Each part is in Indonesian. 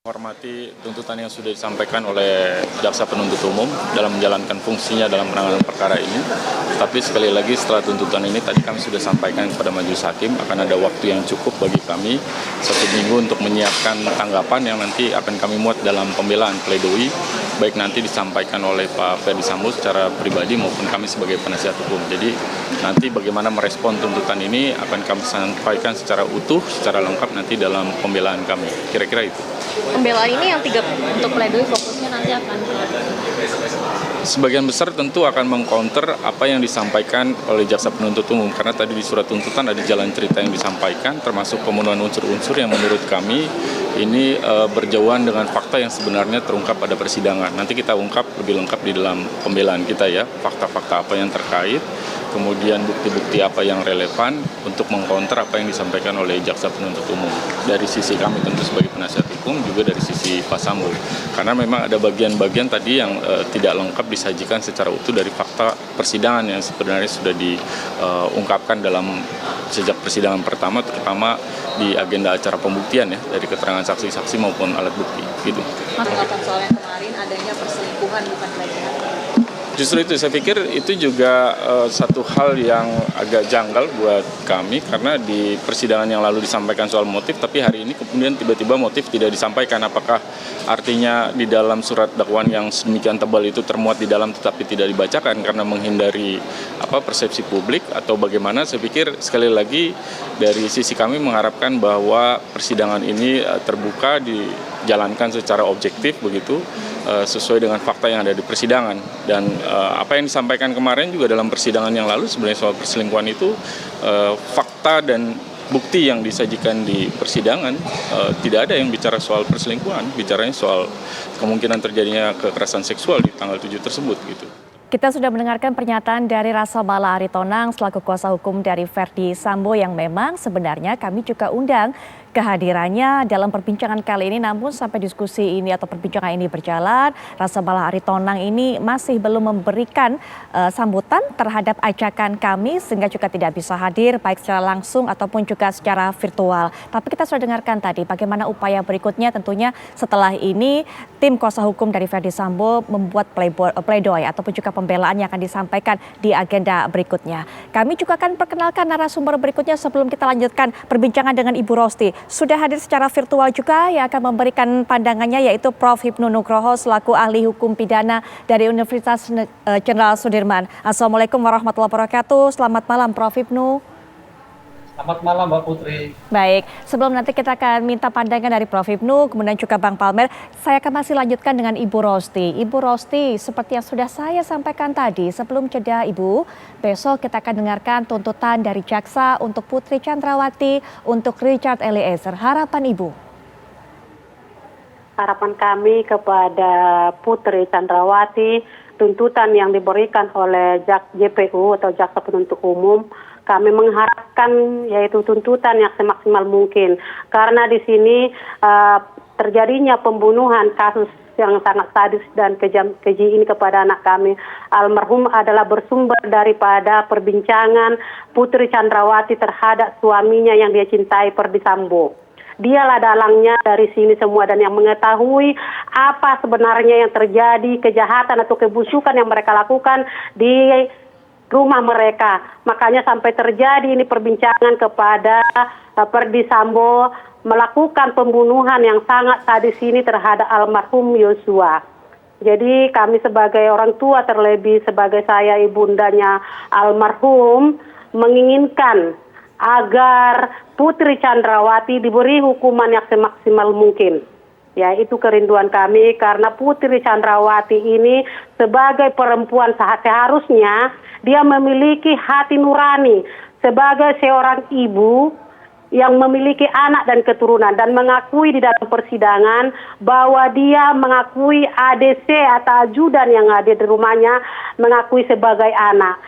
Menghormati tuntutan yang sudah disampaikan oleh jaksa penuntut umum dalam menjalankan fungsinya dalam penanganan perkara ini. Tapi sekali lagi setelah tuntutan ini tadi kami sudah sampaikan kepada majelis hakim akan ada waktu yang cukup bagi kami 1 minggu untuk menyiapkan tanggapan yang nanti akan kami muat dalam pembelaan pledoi, baik nanti disampaikan oleh Pak Ferdi Sambo secara pribadi maupun kami sebagai penasihat hukum. Jadi nanti bagaimana merespon tuntutan ini akan kami sampaikan secara utuh, secara lengkap nanti dalam pembelaan kami. Kira-kira itu. Pembelaan ini yang 3 untuk pledoi fokusnya nanti akan Sebagian besar tentu akan mengcounter apa yang disampaikan oleh jaksa penuntut umum, karena tadi di surat tuntutan ada jalan cerita yang disampaikan termasuk pemenuhan unsur-unsur yang menurut kami ini berjauhan dengan fakta yang sebenarnya terungkap pada persidangan. Nanti kita ungkap lebih lengkap di dalam pembelaan kita ya, fakta-fakta apa yang terkait, kemudian bukti-bukti apa yang relevan untuk mengcounter apa yang disampaikan oleh jaksa penuntut umum. Dari sisi kami tentu sebagai penasihat hukum, juga dari sisi Pak Sambo. Karena memang ada bagian-bagian tadi yang tidak lengkap disajikan secara utuh dari fakta persidangan yang sebenarnya sudah diungkapkan dalam sejak persidangan pertama, terutama di agenda acara pembuktian ya, dari keterangan saksi-saksi maupun alat bukti. Gitu. Mas, soal yang kemarin adanya perselingkuhan bukan pelecehan. Justru itu, saya pikir itu juga satu hal yang agak janggal buat kami, karena di persidangan yang lalu disampaikan soal motif, tapi hari ini kemudian tiba-tiba motif tidak disampaikan. Apakah artinya di dalam surat dakwaan yang sedemikian tebal itu termuat di dalam tetapi tidak dibacakan karena menghindari persepsi publik atau bagaimana? Saya pikir sekali lagi dari sisi kami mengharapkan bahwa persidangan ini terbuka, dijalankan secara objektif begitu, sesuai dengan fakta yang ada di persidangan. Dan apa yang disampaikan kemarin juga dalam persidangan yang lalu sebenarnya soal perselingkuhan itu fakta dan bukti yang disajikan di persidangan tidak ada yang bicara soal perselingkuhan, bicaranya soal kemungkinan terjadinya kekerasan seksual di tanggal 7 tersebut gitu. Kita sudah mendengarkan pernyataan dari Rasamala Aritonang selaku kuasa hukum dari Ferdi Sambo yang memang sebenarnya kami juga undang kehadirannya dalam perbincangan kali ini, namun sampai diskusi ini atau perbincangan ini berjalan, Rasamala Aritonang ini masih belum memberikan sambutan terhadap ajakan kami sehingga juga tidak bisa hadir baik secara langsung ataupun juga secara virtual. Tapi kita sudah dengarkan tadi bagaimana upaya berikutnya, tentunya setelah ini tim kuasa hukum dari Ferdi Sambo membuat pledoi ataupun juga pembelaan yang akan disampaikan di agenda berikutnya. Kami juga akan perkenalkan narasumber berikutnya sebelum kita lanjutkan perbincangan dengan Ibu Rosti. Sudah hadir secara virtual juga yang akan memberikan pandangannya, yaitu Prof. Hipnu Nugroho selaku ahli hukum pidana dari Universitas Jenderal Sudirman. Assalamualaikum warahmatullahi wabarakatuh. Selamat malam Prof. Hipnu. Selamat malam Mbak Putri. Baik, sebelum nanti kita akan minta pandangan dari Prof. Hipnu, kemudian juga Bang Palmer, saya akan masih lanjutkan dengan Ibu Rosti. Ibu Rosti, seperti yang sudah saya sampaikan tadi, sebelum jeda Ibu, besok kita akan dengarkan tuntutan dari jaksa untuk Putri Chandrawati, untuk Richard Eliezer. Harapan Ibu? Harapan kami kepada Putri Chandrawati, tuntutan yang diberikan oleh JPU atau Jaksa Penuntut Umum, kami mengharapkan yaitu tuntutan yang semaksimal mungkin, karena di sini terjadinya pembunuhan, kasus yang sangat sadis dan keji ini kepada anak kami almarhum adalah bersumber daripada perbincangan Putri Chandrawati terhadap suaminya yang dia cintai, Ferdi Sambo. Dialah dalangnya dari sini semua dan yang mengetahui apa sebenarnya yang terjadi, kejahatan atau kebusukan yang mereka lakukan di rumah mereka. Makanya sampai terjadi ini perbincangan kepada Ferdi Sambo melakukan pembunuhan yang sangat sadis ini terhadap almarhum Yosua. Jadi kami sebagai orang tua, terlebih sebagai saya ibundanya almarhum, menginginkan agar Putri Chandrawati diberi hukuman yang semaksimal mungkin. Ya, itu kerinduan kami, karena Putri Chandrawati ini sebagai perempuan seharusnya dia memiliki hati nurani sebagai seorang ibu yang memiliki anak dan keturunan, dan mengakui di dalam persidangan bahwa dia mengakui ADC atau ajudan yang ada di rumahnya mengakui sebagai anak.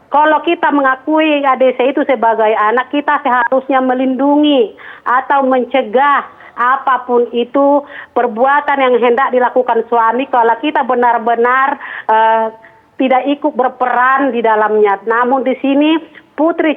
Kalau kita mengakui ADC itu sebagai anak, kita seharusnya melindungi atau mencegah apapun itu perbuatan yang hendak dilakukan suami kalau kita benar-benar tidak ikut berperan di dalamnya. Namun di sini Putri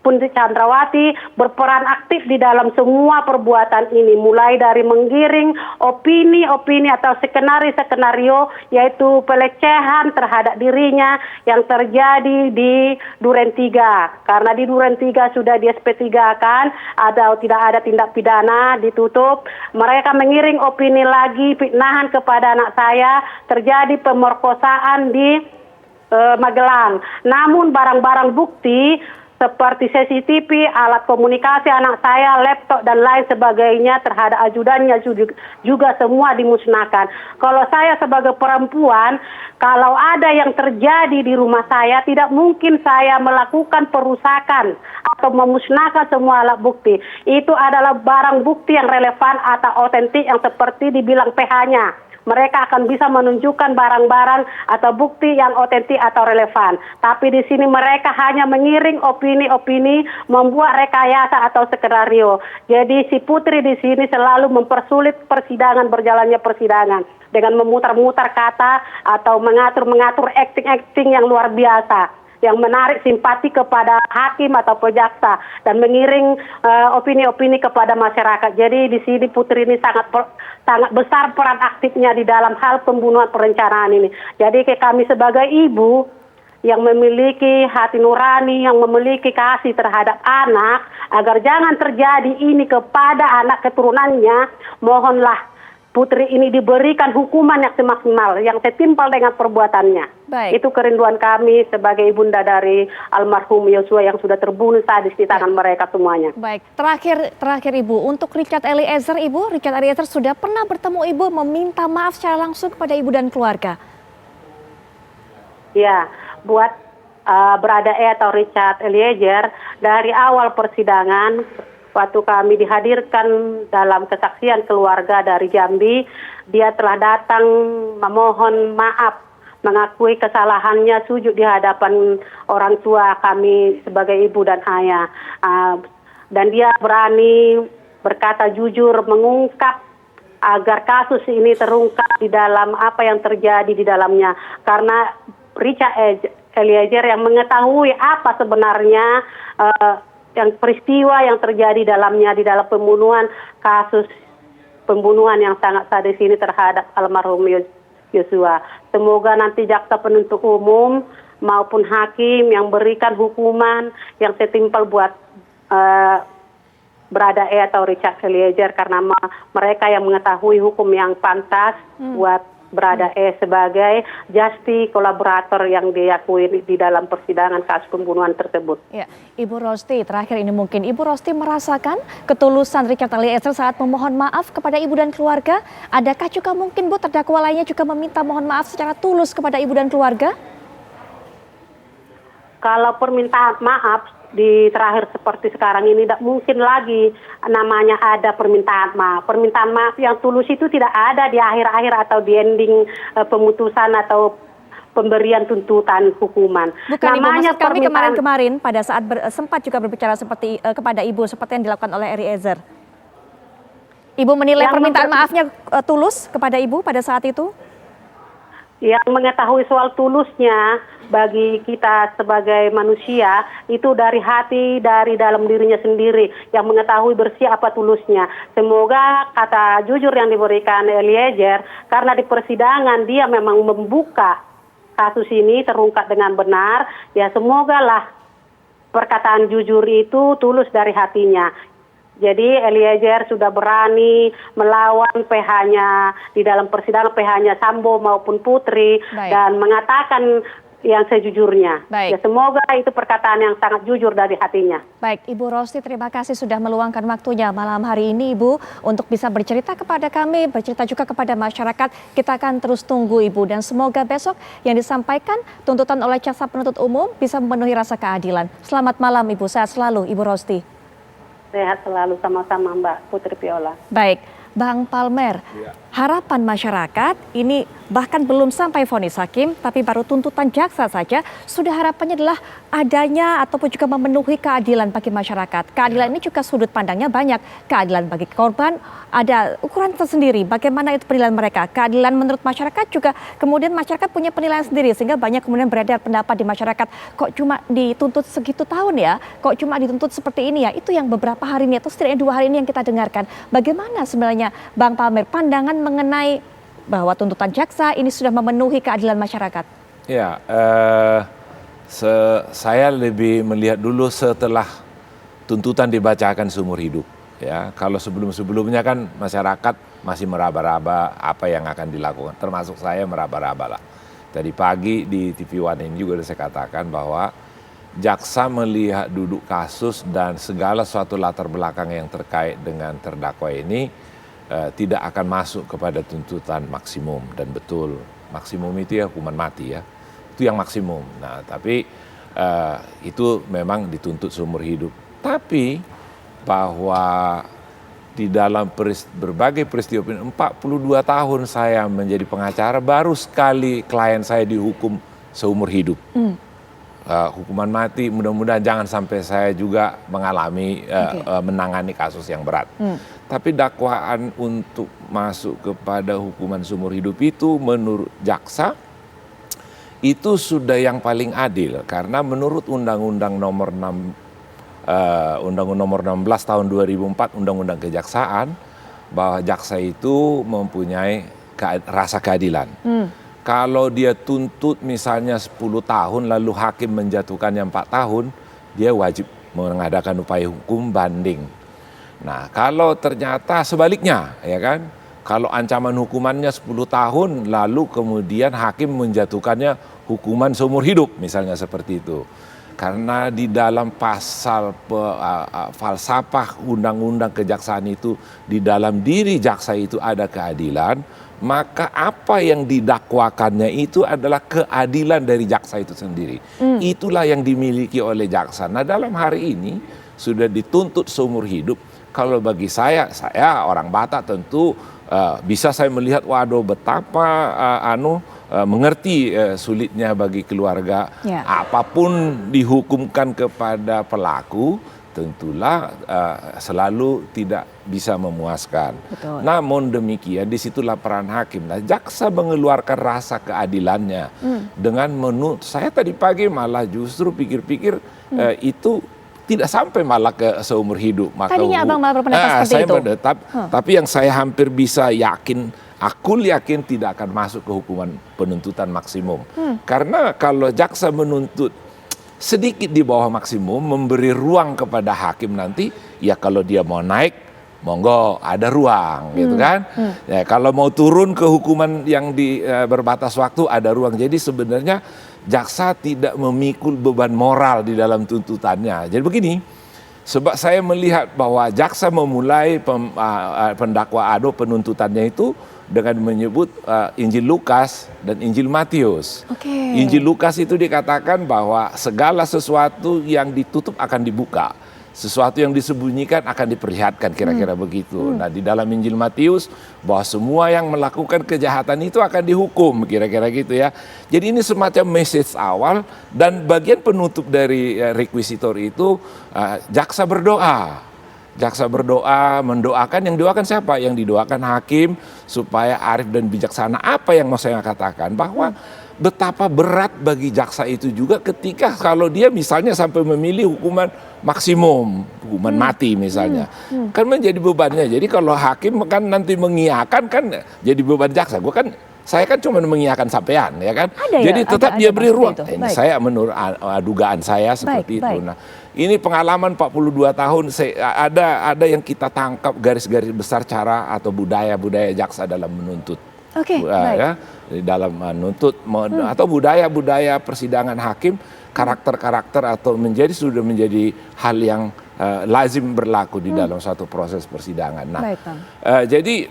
Putri Chandrawati berperan aktif di dalam semua perbuatan ini, mulai dari menggiring opini-opini atau skenario-skenario, yaitu pelecehan terhadap dirinya yang terjadi di Duren 3. Karena di Duren 3 sudah di SP3 kan, atau tidak ada tindak pidana, ditutup. Mereka mengiring opini lagi, fitnahan kepada anak saya, terjadi pemerkosaan di Magelang. Namun barang-barang bukti seperti CCTV, alat komunikasi anak saya, laptop dan lain sebagainya terhadap ajudannya juga semua dimusnahkan. Kalau saya sebagai perempuan, kalau ada yang terjadi di rumah saya, tidak mungkin saya melakukan perusakan atau memusnahkan semua alat bukti. Itu adalah barang bukti yang relevan atau otentik yang seperti dibilang PH-nya. Mereka akan bisa menunjukkan barang-barang atau bukti yang otentik atau relevan. Tapi di sini mereka hanya mengiring opini-opini, membuat rekayasa atau skenario. Jadi si Putri di sini selalu mempersulit persidangan, berjalannya persidangan dengan memutar-mutar kata atau mengatur-mengatur acting-acting yang luar biasa, yang menarik simpati kepada hakim atau jaksa dan mengiring opini-opini kepada masyarakat. Jadi di sini Putri ini sangat besar peran aktifnya di dalam hal pembunuhan perencanaan ini. Jadi kami sebagai ibu yang memiliki hati nurani, yang memiliki kasih terhadap anak, agar jangan terjadi ini kepada anak keturunannya, mohonlah Putri ini diberikan hukuman yang semaksimal, yang setimpal dengan perbuatannya. Baik. Itu kerinduan kami sebagai ibunda dari almarhum Yosua yang sudah terbunuh sadis di tangan mereka semuanya. Baik, terakhir Ibu, untuk Richard Eliezer, Richard Eliezer sudah pernah bertemu Ibu meminta maaf secara langsung kepada Ibu dan keluarga? Ya, buat Berada atau Richard Eliezer, dari awal persidangan, waktu kami dihadirkan dalam kesaksian keluarga dari Jambi, dia telah datang memohon maaf, mengakui kesalahannya, sujud di hadapan orang tua kami sebagai ibu dan ayah. Dan dia berani berkata jujur, mengungkap agar kasus ini terungkap di dalam apa yang terjadi di dalamnya. Karena Richard Eliezer yang mengetahui apa sebenarnya yang peristiwa yang terjadi dalamnya di dalam kasus pembunuhan yang sangat sadis ini terhadap almarhum Yosua. Semoga nanti jaksa penuntut umum maupun hakim yang berikan hukuman yang setimpal buat Berada atau Richard Eliezer, karena mereka yang mengetahui hukum yang pantas buat Berada sebagai justice kolaborator yang diakui di dalam persidangan kasus pembunuhan tersebut. Ya, Ibu Rosti, terakhir ini mungkin Ibu Rosti merasakan ketulusan Richard Eliezer saat memohon maaf kepada Ibu dan keluarga. Adakah juga mungkin Bu terdakwa lainnya juga meminta mohon maaf secara tulus kepada Ibu dan keluarga? Kalau permintaan maaf di terakhir seperti sekarang ini tidak mungkin lagi namanya ada permintaan maaf. Permintaan maaf yang tulus itu tidak ada di akhir-akhir atau di ending pemutusan atau pemberian tuntutan hukuman. Bukan namanya Ibu, kami kemarin-kemarin pada saat sempat juga berbicara seperti kepada Ibu seperti yang dilakukan oleh Eliezer. Ibu menilai permintaan maafnya tulus kepada Ibu pada saat itu? Yang mengetahui soal tulusnya bagi kita sebagai manusia itu dari hati, dari dalam dirinya sendiri yang mengetahui bersih apa tulusnya. Semoga kata jujur yang diberikan Eliezer, karena di persidangan dia memang membuka kasus ini terungkap dengan benar, ya semogalah perkataan jujur itu tulus dari hatinya. Jadi Eliezer sudah berani melawan PH-nya di dalam persidangan, PH-nya Sambo maupun Putri. Baik. Dan mengatakan yang sejujurnya. Baik. Ya semoga itu perkataan yang sangat jujur dari hatinya. Baik, Ibu Rosti, terima kasih sudah meluangkan waktunya malam hari ini Ibu untuk bisa bercerita kepada kami, bercerita juga kepada masyarakat. Kita akan terus tunggu Ibu dan semoga besok yang disampaikan tuntutan oleh jaksa penuntut umum bisa memenuhi rasa keadilan. Selamat malam Ibu, sehat selalu Ibu Rosti. Sehat selalu, sama-sama Mbak Putri Viola. Baik, Bang Palmer, harapan masyarakat ini bahkan belum sampai vonis hakim, tapi baru tuntutan jaksa saja, sudah harapannya adalah adanya ataupun juga memenuhi keadilan bagi masyarakat. Keadilan ini juga sudut pandangnya banyak. Keadilan bagi korban ada ukuran tersendiri. Bagaimana itu penilaian mereka? Keadilan menurut masyarakat juga kemudian masyarakat punya penilaian sendiri, sehingga banyak kemudian beredar pendapat di masyarakat, kok cuma dituntut segitu tahun ya? Kok cuma dituntut seperti ini ya? Itu yang beberapa hari ini atau setidaknya 2 hari ini yang kita dengarkan. Bagaimana sebenarnya Bang Palmer pandangan mengenai bahwa tuntutan jaksa ini sudah memenuhi keadilan masyarakat? Ya, saya lebih melihat dulu setelah tuntutan dibacakan seumur hidup. Ya, kalau sebelum-sebelumnya kan masyarakat masih meraba-raba apa yang akan dilakukan, termasuk saya meraba-raba lah. Tadi pagi di TV One ini juga saya katakan bahwa jaksa melihat duduk kasus dan segala suatu latar belakang yang terkait dengan terdakwa ini tidak akan masuk kepada tuntutan maksimum, dan betul maksimum itu ya hukuman mati ya, itu yang maksimum. Nah tapi itu memang dituntut seumur hidup. Tapi bahwa di dalam berbagai peristiwa 42 tahun saya menjadi pengacara, baru sekali klien saya dihukum seumur hidup. Hukuman mati, mudah-mudahan jangan sampai saya juga mengalami menangani kasus yang berat. Tapi dakwaan untuk masuk kepada hukuman seumur hidup itu menurut jaksa itu sudah yang paling adil, karena menurut Undang-Undang nomor 16 tahun 2004 Undang-Undang Kejaksaan, bahwa jaksa itu mempunyai rasa keadilan. Kalau dia tuntut misalnya 10 tahun lalu hakim menjatuhkannya 4 tahun, dia wajib mengadakan upaya hukum banding. Nah, kalau ternyata sebaliknya, ya kan, kalau ancaman hukumannya 10 tahun lalu kemudian hakim menjatuhkannya hukuman seumur hidup, misalnya seperti itu. Karena di dalam pasal falsafah undang-undang kejaksaan itu, di dalam diri jaksa itu ada keadilan, maka apa yang didakwakannya itu adalah keadilan dari jaksa itu sendiri. Itulah yang dimiliki oleh jaksa. Nah, dalam hari ini sudah dituntut seumur hidup. Kalau bagi saya orang Batak tentu bisa saya melihat, waduh betapa mengerti sulitnya bagi keluarga. Apapun dihukumkan kepada pelaku, tentulah selalu tidak bisa memuaskan. Betul. Namun demikian disitulah peran hakim. Nah, jaksa mengeluarkan rasa keadilannya dengan saya tadi pagi malah justru pikir-pikir itu tidak sampai malah ke seumur hidup. Tadinya Abang malah berpendapat seperti itu. Tapi yang saya hampir bisa yakin, aku yakin tidak akan masuk ke hukuman penuntutan maksimum. Karena kalau jaksa menuntut sedikit di bawah maksimum, memberi ruang kepada hakim nanti, ya kalau dia mau naik, monggo ada ruang, gitu kan. Ya, kalau mau turun ke hukuman yang berbatas waktu, ada ruang. Jadi sebenarnya jaksa tidak memikul beban moral di dalam tuntutannya. Jadi begini, sebab saya melihat bahwa jaksa memulai pendakwa penuntutannya itu dengan menyebut Injil Lukas dan Injil Matius. Injil Lukas itu dikatakan bahwa segala sesuatu yang ditutup akan dibuka, sesuatu yang disembunyikan akan diperlihatkan, kira-kira begitu. Nah, di dalam Injil Matius bahwa semua yang melakukan kejahatan itu akan dihukum, kira-kira gitu ya. Jadi ini semacam message awal, dan bagian penutup dari requisitor itu jaksa berdoa. Jaksa berdoa, mendoakan, yang doakan siapa? Yang didoakan hakim supaya arif dan bijaksana. Apa yang mau saya katakan? Bahwa betapa berat bagi jaksa itu juga ketika kalau dia misalnya sampai memilih hukuman maksimum, hukuman mati misalnya. Kan menjadi bebannya. Jadi kalau hakim kan nanti mengiyakan, kan jadi beban jaksa. Saya kan cuma mengiyakan sampean, ya kan. Jadi tetap dia beri ruang. Ini saya menurut dugaan saya seperti itu. Nah, ini pengalaman 42 tahun, ada yang kita tangkap garis-garis besar cara atau budaya jaksa dalam menuntut. Ya, dalam menuntut atau budaya persidangan hakim, karakter-karakter atau sudah menjadi hal yang lazim berlaku di dalam suatu proses persidangan. Nah, jadi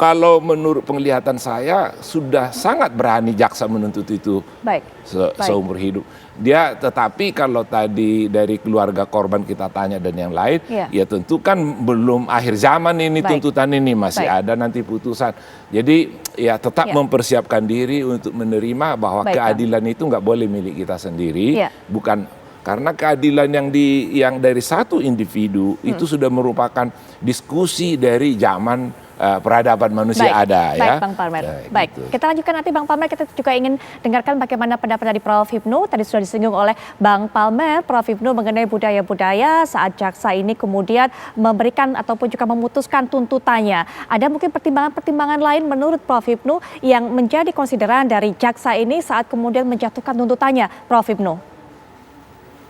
kalau menurut penglihatan saya sudah sangat berani jaksa menuntut itu Baik. seumur hidup. Dia tetapi kalau tadi dari keluarga korban kita tanya dan yang lain, ya tentu kan belum akhir zaman ini tuntutan ini masih ada nanti putusan. Jadi ya tetap mempersiapkan diri untuk menerima bahwa keadilan itu nggak boleh milik kita sendiri, bukan. Karena keadilan yang dari satu individu itu sudah merupakan diskusi dari zaman peradaban manusia ada ya. Baik Bang Palmer. Baik, Gitu. kita lanjutkan nanti Bang Palmer. Kita juga ingin dengarkan bagaimana pendapat dari Prof. Hipnu. Tadi sudah disinggung oleh Bang Palmer, Prof. Hipnu mengenai budaya-budaya saat jaksa ini kemudian memberikan ataupun juga memutuskan tuntutannya. Ada mungkin pertimbangan-pertimbangan lain menurut Prof. Hipnu yang menjadi konsideran dari jaksa ini saat kemudian menjatuhkan tuntutannya, Prof. Hipnu.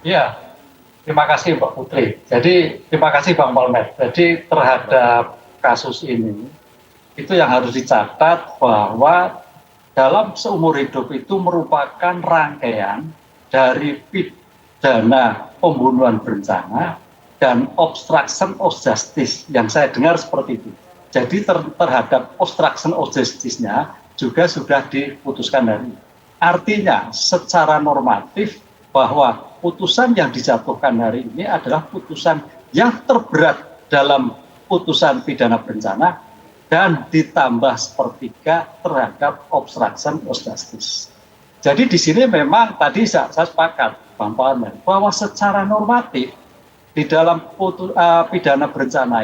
Ya, terima kasih Mbak Putri. Jadi terima kasih Bang Palmer. Jadi terhadap kasus ini, itu yang harus dicatat bahwa dalam seumur hidup itu merupakan rangkaian dari pidana pembunuhan berencana dan obstruction of justice yang saya dengar seperti itu. Jadi terhadap obstruction of justice-nya juga sudah diputuskan hari ini. Artinya secara normatif bahwa putusan yang dijatuhkan hari ini adalah putusan yang terberat dalam putusan pidana berencana dan ditambah sepertiga terhadap obstruction of justice. Jadi di sini memang tadi saya sepakat Bang Palmer bahwa secara normatif di dalam pidana berencana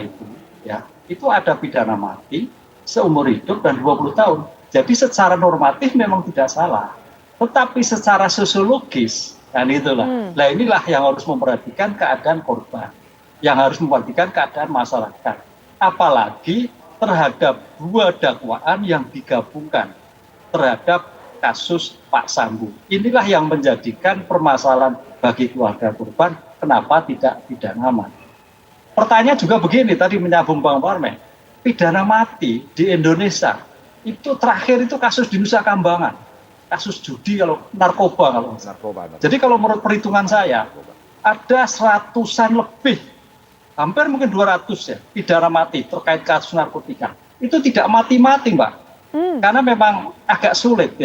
itu ada pidana mati seumur hidup dan 20 tahun. Jadi secara normatif memang tidak salah. Tetapi secara sosiologis dan itulah. Nah inilah yang harus memperhatikan keadaan korban, yang harus memperhatikan keadaan masyarakat. Apalagi terhadap dua dakwaan yang digabungkan terhadap kasus Pak Sambo. Inilah yang menjadikan permasalahan bagi keluarga korban, kenapa tidak pidana mati. Pertanyaan juga begini, tadi menyambung Bang Palmer, pidana mati di Indonesia, itu terakhir itu kasus di Nusa Kambangan. Kasus judi kalau narkoba kalau Jadi kalau menurut perhitungan saya ada seratusan lebih, hampir mungkin 200 ya pidana mati terkait kasus narkotika. Itu tidak mati-mati Mbak, karena memang agak sulit.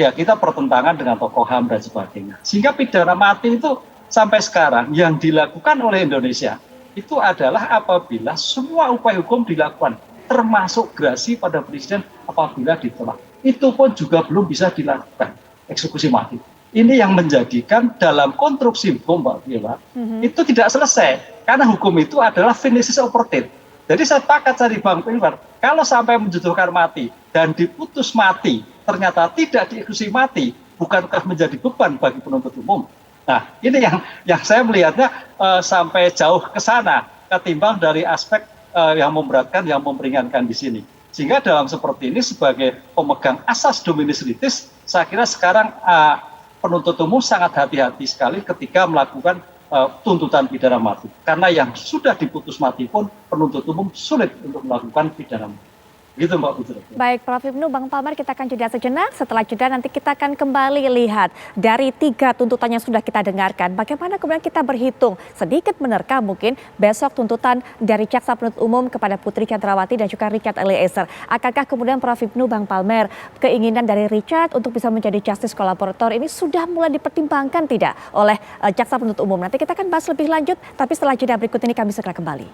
Ya kita pertentangan dengan tokoh HAM dan sebagainya. Sehingga pidana mati itu sampai sekarang yang dilakukan oleh Indonesia itu adalah apabila semua upaya hukum dilakukan, termasuk gerasi pada presiden apabila ditolak. Itu pun juga belum bisa dilakukan eksekusi mati. Ini yang menjadikan dalam konstruksi hukum Mbak Vila itu tidak selesai karena hukum itu adalah finishes operative. Jadi saya sepakat dari Bang Pilwar, kalau sampai menjatuhkan mati dan diputus mati ternyata tidak dieksekusi mati, bukankah menjadi beban bagi penuntut umum? Nah ini yang saya melihatnya sampai jauh ke sana ketimbang dari aspek yang memberatkan, yang memperingankan di sini. Sehingga dalam seperti ini sebagai pemegang asas dominus litis, saya kira sekarang penuntut umum sangat hati-hati sekali ketika melakukan tuntutan pidana mati. Karena yang sudah diputus mati pun penuntut umum sulit untuk melakukan pidana mati. Gitu Mbak Putri. Baik Prof. Hipnu, Bang Palmer, kita akan jeda sejenak. Setelah jeda nanti kita akan kembali lihat dari 3 tuntutan yang sudah kita dengarkan. Bagaimana kemudian kita berhitung sedikit menerka mungkin besok tuntutan dari Jaksa Penuntut Umum kepada Putri Chandrawati dan juga Richard Eliezer. Akankah kemudian Prof. Hipnu, Bang Palmer, keinginan dari Richard untuk bisa menjadi justice collaborator ini sudah mulai dipertimbangkan tidak oleh Jaksa Penuntut Umum? Nanti kita akan bahas lebih lanjut, tapi setelah jeda berikut ini kami segera kembali.